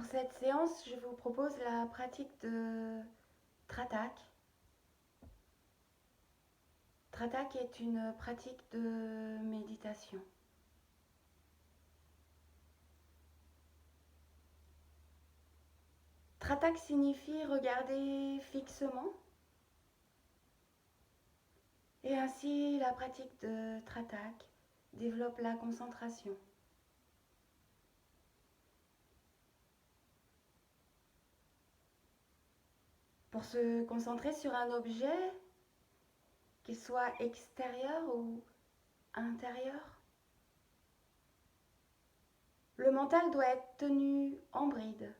cette séance, je vous propose la pratique de Tratak. Tratak est une pratique de méditation. Tratak signifie regarder fixement. Et ainsi, la pratique de Tratak développe la concentration. Pour se concentrer sur un objet, qu'il soit extérieur ou intérieur, le mental doit être tenu en bride,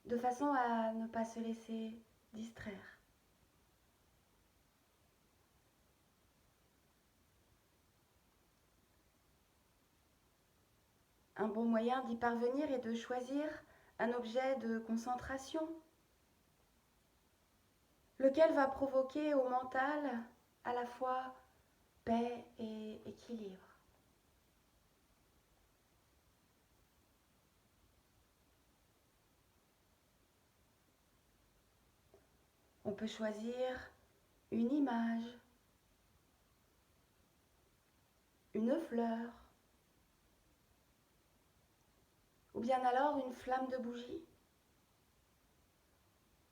de façon à ne pas se laisser distraire. Un bon moyen d'y parvenir est de choisir un objet de concentration, lequel va provoquer au mental à la fois paix et équilibre. On peut choisir une image, une fleur, ou bien alors une flamme de bougie.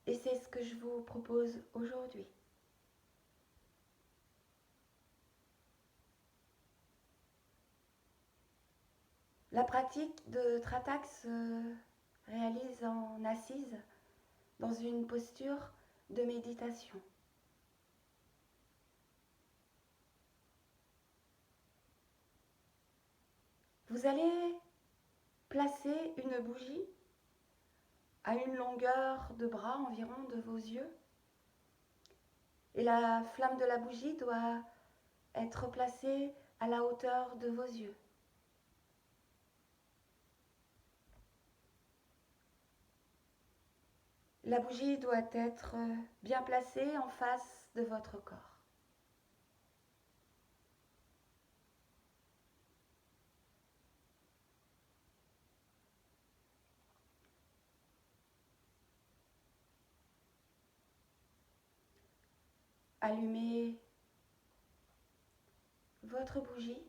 Et c'est ce que je vous propose aujourd'hui. La pratique de Tratak se réalise en assise, dans une posture de méditation. Vous allez placer une bougie à une longueur de bras environ de vos yeux. Et la flamme de la bougie doit être placée à la hauteur de vos yeux. La bougie doit être bien placée en face de votre corps. Allumez votre bougie.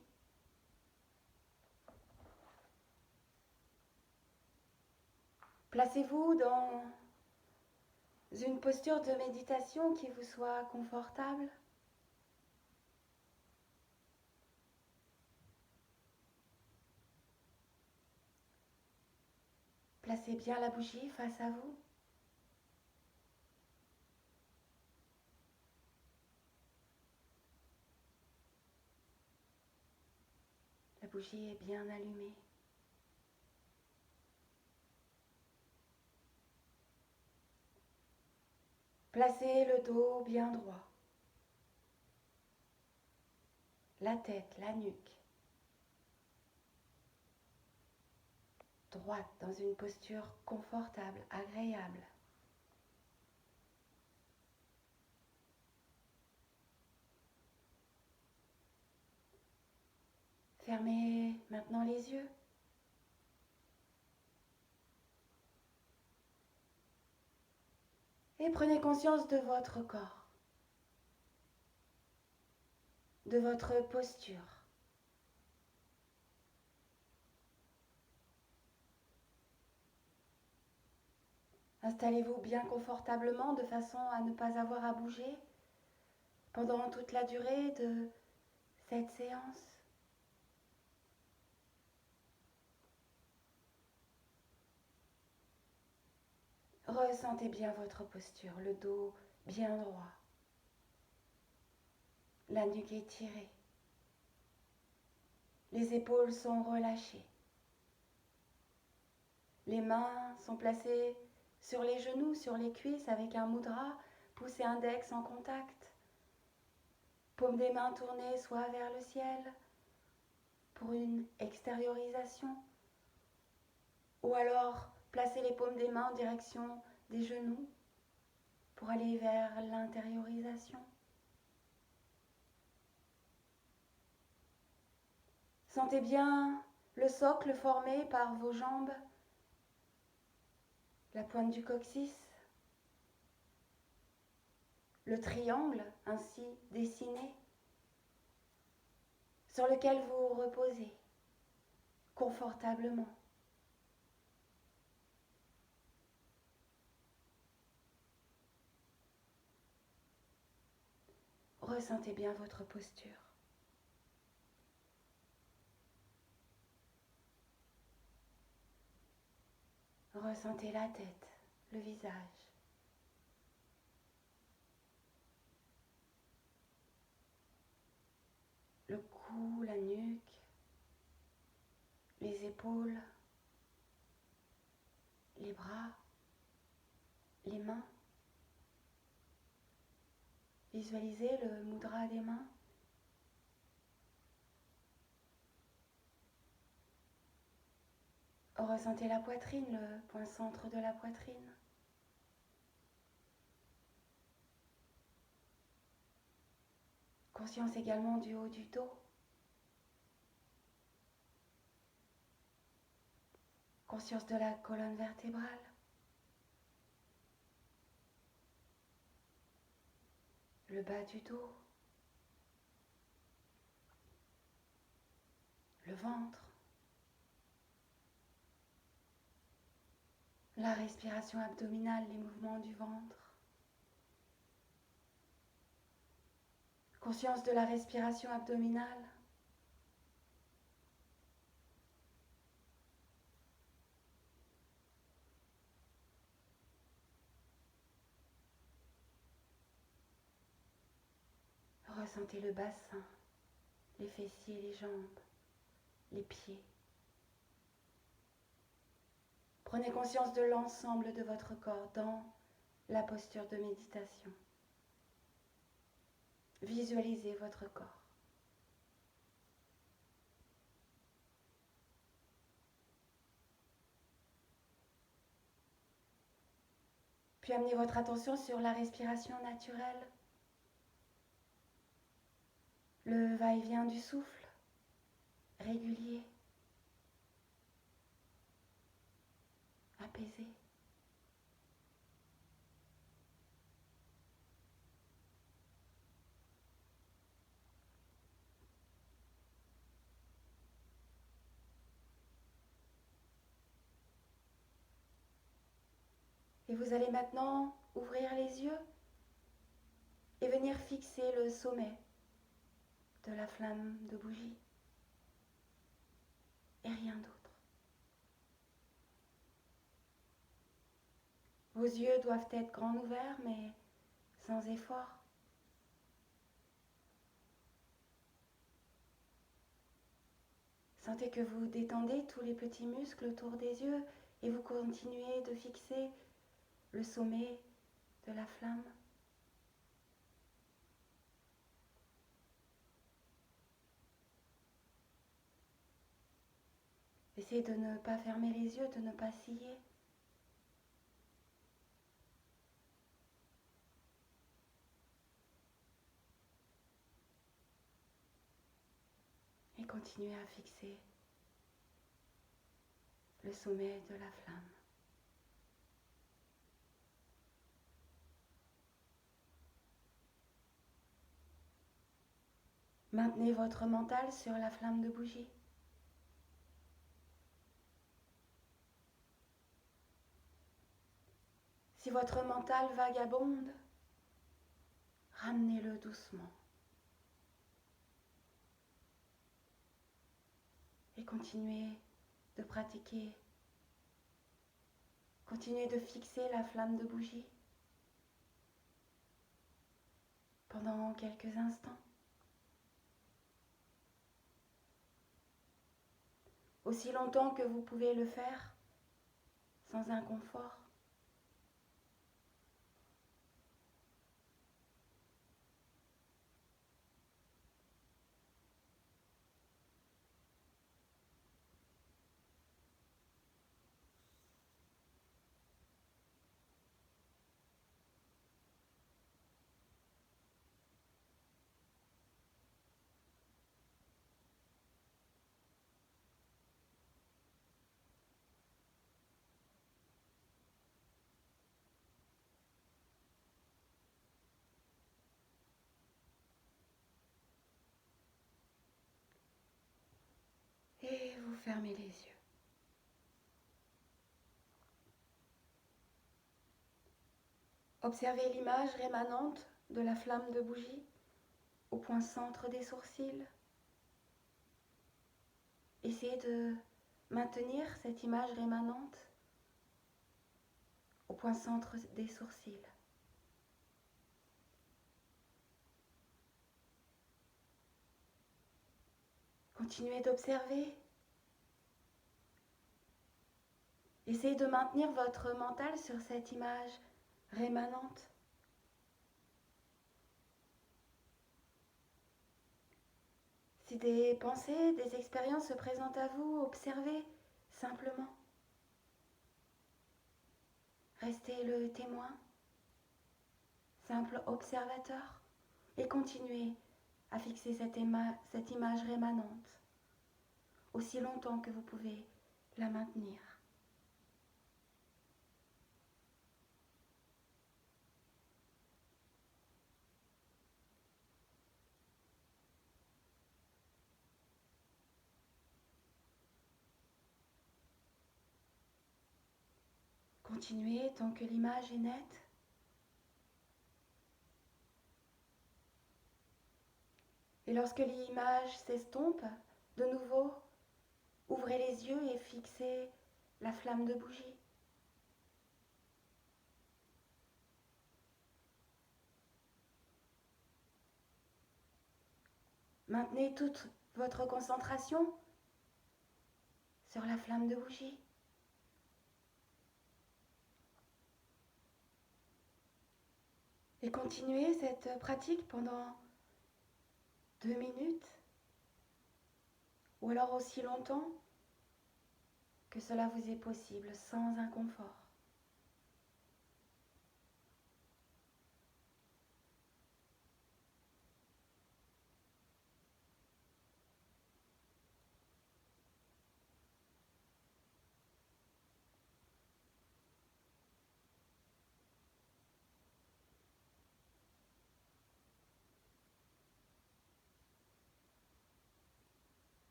Placez-vous dans une posture de méditation qui vous soit confortable. Placez bien la bougie face à vous. La bougie est bien allumée. Placez le dos bien droit, la tête, la nuque, droite dans une posture confortable, agréable. Fermez maintenant les yeux. Et prenez conscience de votre corps, de votre posture. Installez-vous bien confortablement de façon à ne pas avoir à bouger pendant toute la durée de cette séance. Ressentez bien votre posture, le dos bien droit, la nuque étirée, les épaules sont relâchées, les mains sont placées sur les genoux, sur les cuisses avec un mudra, pouce et index en contact, paume des mains tournées soit vers le ciel pour une extériorisation, ou alors placez les paumes des mains en direction des genoux pour aller vers l'intériorisation. Sentez bien le socle formé par vos jambes la pointe du coccyx, le triangle ainsi dessiné sur lequel vous reposez confortablement. Ressentez bien votre posture. Ressentez la tête, le visage. Le cou, la nuque, les épaules, les bras, les mains. Visualisez le mudra des mains. Ressentez la poitrine, le point centre de la poitrine. Conscience également du haut du dos. Conscience de la colonne vertébrale. Le bas du dos. Le ventre. La respiration abdominale, les mouvements du ventre. Conscience de la respiration abdominale. Ressentez le bassin, les fessiers, les jambes, les pieds. Prenez conscience de l'ensemble de votre corps dans la posture de méditation. Visualisez votre corps. Puis amenez votre attention sur la respiration naturelle, le va-et-vient du souffle, régulier, apaisé. Et vous allez maintenant ouvrir les yeux et venir fixer le sommet de la flamme de bougie et rien d'autre. Vos yeux doivent être grands ouverts mais sans effort. Sentez que vous détendez tous les petits muscles autour des yeux et vous continuez de fixer le sommet de la flamme. Essayez de ne pas fermer les yeux, de ne pas scier. Et continuez à fixer le sommet de la flamme. Maintenez votre mental sur la flamme de bougie. Si votre mental vagabonde, ramenez-le doucement. Et continuez de pratiquer. Continuez de fixer la flamme de bougie pendant quelques instants. Aussi longtemps que vous pouvez le faire sans inconfort. fermez les yeux. Observez l'image rémanente de la flamme de bougie au point centre des sourcils. Essayez de maintenir cette image rémanente au point centre des sourcils. Continuez d'observer. Essayez de maintenir votre mental sur cette image rémanente. Si des pensées, des expériences se présentent à vous, observez simplement. Restez le témoin, simple observateur, et continuez à fixer cette image rémanente aussi longtemps que vous pouvez la maintenir. Continuez tant que l'image est nette. Et lorsque l'image s'estompe, de nouveau, ouvrez les yeux et fixez la flamme de bougie. Maintenez toute votre concentration sur la flamme de bougie. Et continuez cette pratique pendant 2 minutes ou alors aussi longtemps que cela vous est possible sans inconfort.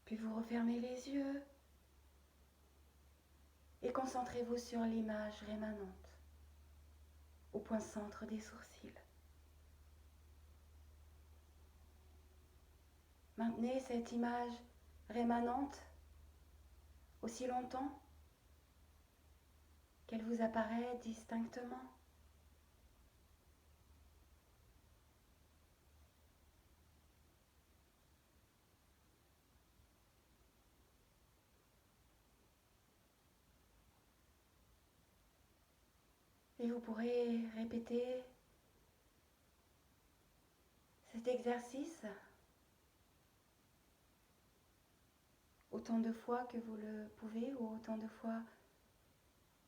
Puis vous refermez les yeux et concentrez-vous sur l'image rémanente au point centre des sourcils. Maintenez cette image rémanente aussi longtemps qu'elle vous apparaît distinctement. Et vous pourrez répéter cet exercice autant de fois que vous le pouvez ou autant de fois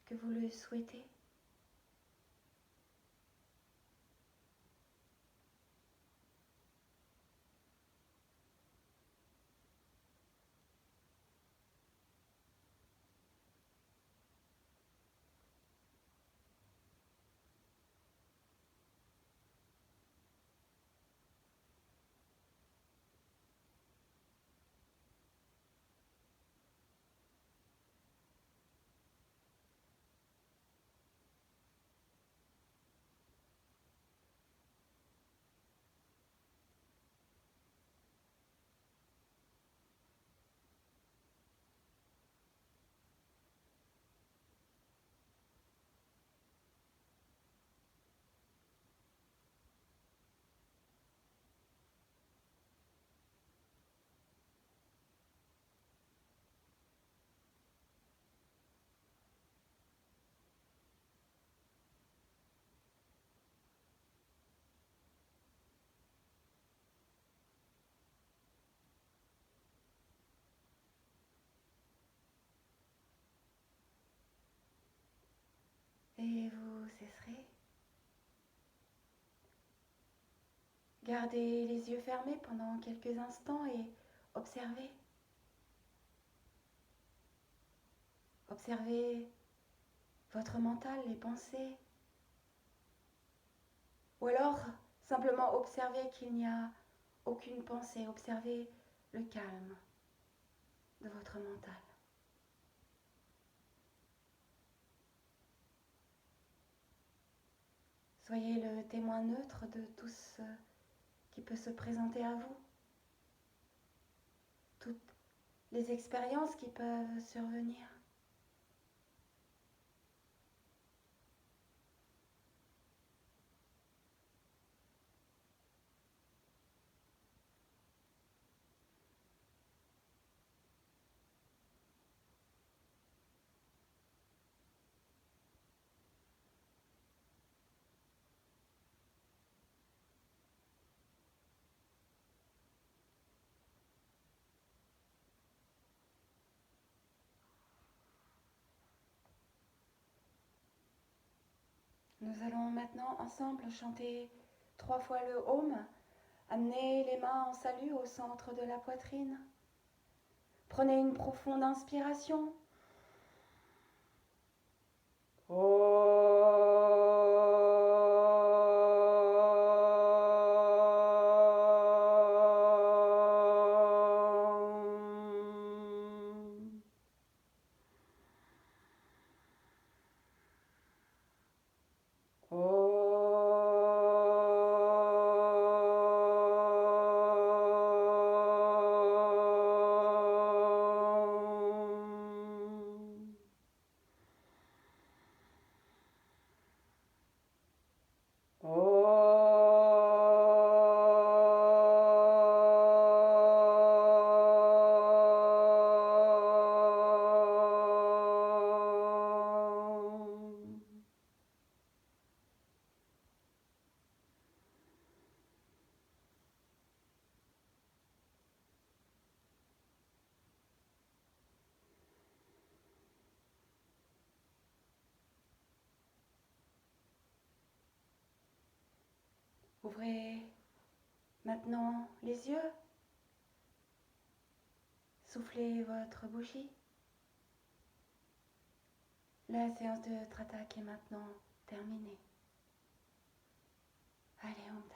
que vous le souhaitez. et vous cesserez. Gardez les yeux fermés pendant quelques instants et observez. Observez votre mental, les pensées. Ou alors, simplement observez qu'il n'y a aucune pensée. Observez le calme de votre mental. Soyez le témoin neutre de tout ce qui peut se présenter à vous. Toutes les expériences qui peuvent survenir. Nous allons maintenant ensemble chanter 3 fois le Om. Amenez les mains en salut au centre de la poitrine. Prenez une profonde inspiration. Ouvrez maintenant les yeux. Soufflez votre bougie. La séance de Tratak est maintenant terminée. Allez, on